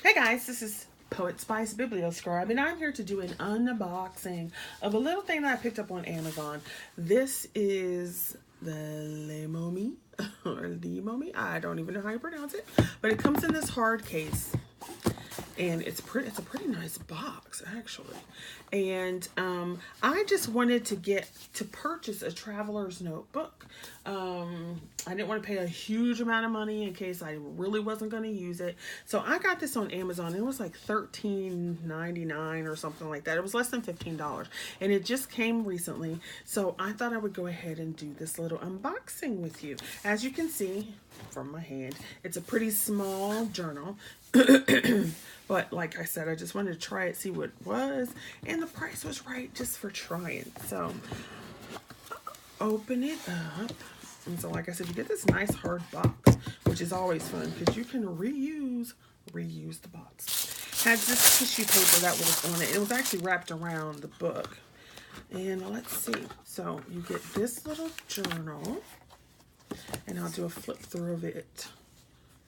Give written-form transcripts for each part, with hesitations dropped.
Hey guys, this is Poet Spice Biblioscribe, and I'm here to do an unboxing of a little thing that I picked up on Amazon. This is the Lemome, or Lemome, I don't even know how you pronounce it, but it comes in this hard case. And it's a pretty nice box actually. And I just wanted to purchase a traveler's notebook. I didn't want to pay a huge amount of money in case I really wasn't going to use it. So I got this on Amazon. It was like $13.99 or something like that. It was less than $15, and it just came recently. So I thought I would go ahead and do this little unboxing with you. As you can see from my hand, it's a pretty small journal. But like I said, I just wanted to try it, see what it was, and the price was right just for trying. So open it up, and so like I said, you get this nice hard box, which is always fun because you can reuse the box. Had this tissue paper that was on it. It was actually wrapped around the book. And let's see. So you get this little journal, and I'll do a flip through of it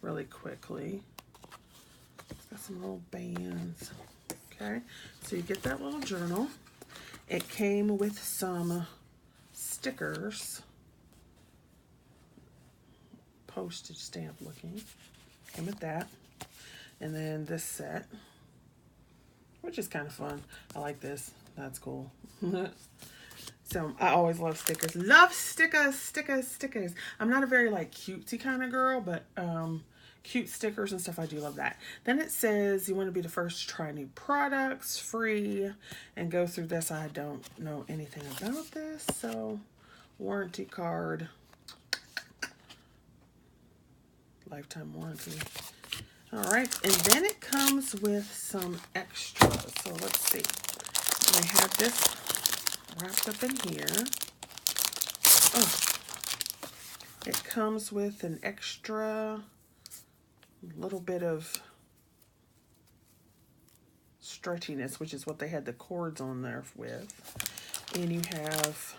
really quickly. Got some little bands. Okay, so you get that little journal. It came with some stickers, postage stamp looking. Came with that, and then this set, which is kind of fun. I like this. That's cool. So I always love stickers. Love stickers, stickers, stickers. I'm not a very like cutesy kind of girl, but cute stickers and stuff, I do love that. Then it says you want to be the first to try new products, free, and go through this. I don't know anything about this, so warranty card, lifetime warranty. All right, and then it comes with some extras. So let's see. I have this wrapped up in here. Oh, it comes with an extra little bit of stretchiness, which is what they had the cords on there with. And you have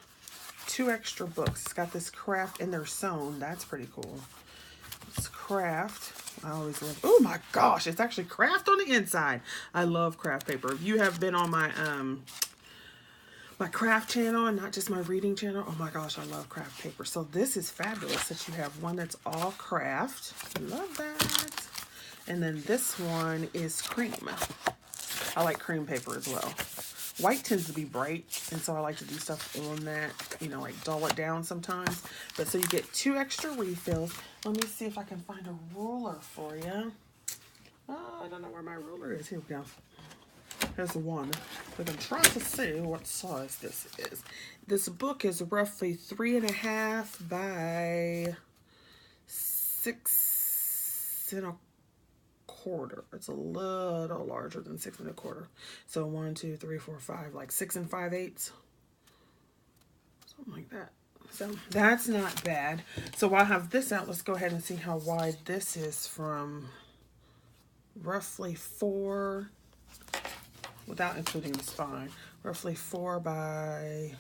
2 extra books. It's got this craft, and they're sewn. That's pretty cool. It's craft. I always love, oh my gosh, it's actually craft on the inside. I love craft paper. If you have been on my my craft channel and not just my reading channel, oh my gosh, I love craft paper. So this is fabulous that you have one that's all craft. Love that. And then this one is cream. I like cream paper as well. White tends to be bright, and so I like to do stuff on that, you know, like dull it down sometimes. But so you get 2 extra refills. Let me see if I can find a ruler for you. Oh, I don't know where my ruler is. Here we go. Here's one. But I'm trying to see what size this is. This book is roughly 3.5 by 6 1/4. It's a little larger than 6 1/4. So 1, 2, 3, 4, 5, like 6 5/8. Something like that. So that's not bad. So while I have this out, let's go ahead and see how wide this is from roughly 4, without including the spine, roughly 4 by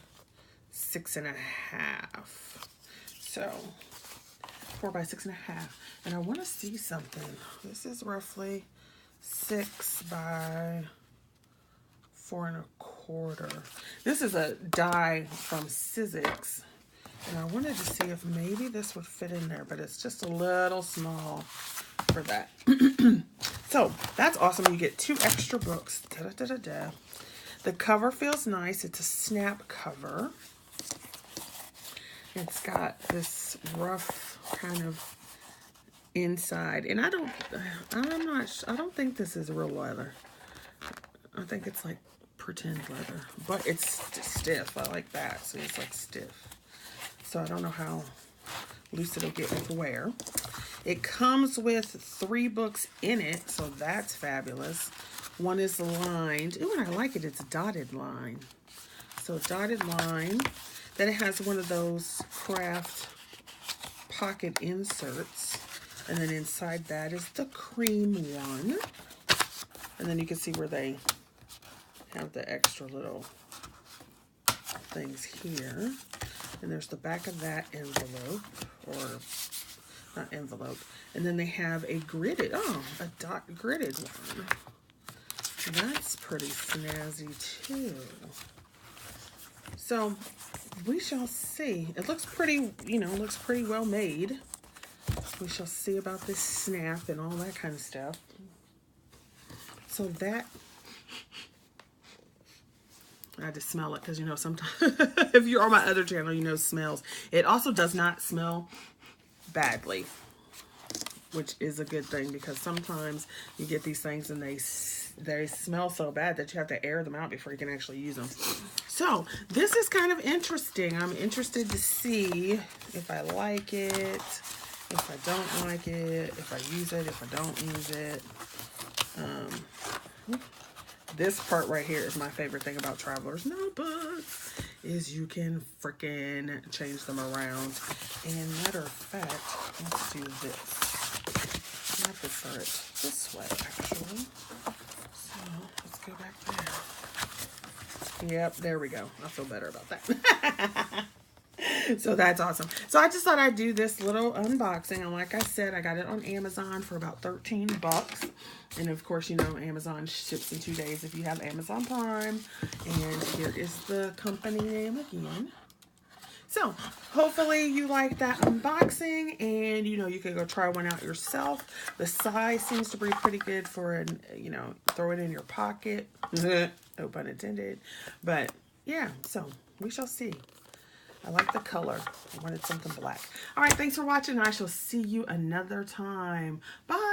6 1/2. So 4 by 6 1/2. And I want to see something. This is roughly 6 by 4 1/4. This is a die from Sizzix. And I wanted to see if maybe this would fit in there, but it's just a little small for that. So that's awesome. You get 2 extra books. Da-da-da-da-da. The cover feels nice. It's a snap cover. It's got this rough kind of inside, and I don't think this is real leather. I think it's like pretend leather, but it's stiff. I like that. So it's like stiff. So I don't know how loose it'll get with wear. It comes with 3 books in it, so that's fabulous. One is lined. Ooh, and I like it. It's a dotted line. So dotted line. Then it has one of those craft pocket inserts. And then inside that is the cream one. And then you can see where they have the extra little things here. And there's the back of that envelope, or not envelope. And then they have a gridded, a dot gridded one. That's pretty snazzy too. So we shall see. It looks pretty, looks pretty well made. We shall see about this snap and all that kind of stuff. So that, I had to smell it because, sometimes if you're on my other channel, smells. It also does not smell badly, which is a good thing because sometimes you get these things and they smell so bad that you have to air them out before you can actually use them. So this is kind of interesting. I'm interested to see if I like it, if I don't like it, if I use it, if I don't use it. This part right here is my favorite thing about Traveler's Notebooks, is you can freaking change them around. And matter of fact, let's do this. I prefer it this way, actually. So let's go back there. Yep, there we go. I feel better about that. So that's awesome. So I just thought I'd do this little unboxing. And like I said, I got it on Amazon for about 13 bucks. And of course, Amazon ships in 2 days if you have Amazon Prime. And here is the company name again. So hopefully you like that unboxing, and you can go try one out yourself. The size seems to be pretty good for throw it in your pocket. No pun intended. But yeah, so we shall see. I like the color. I wanted something black. All right, thanks for watching. I shall see you another time. Bye.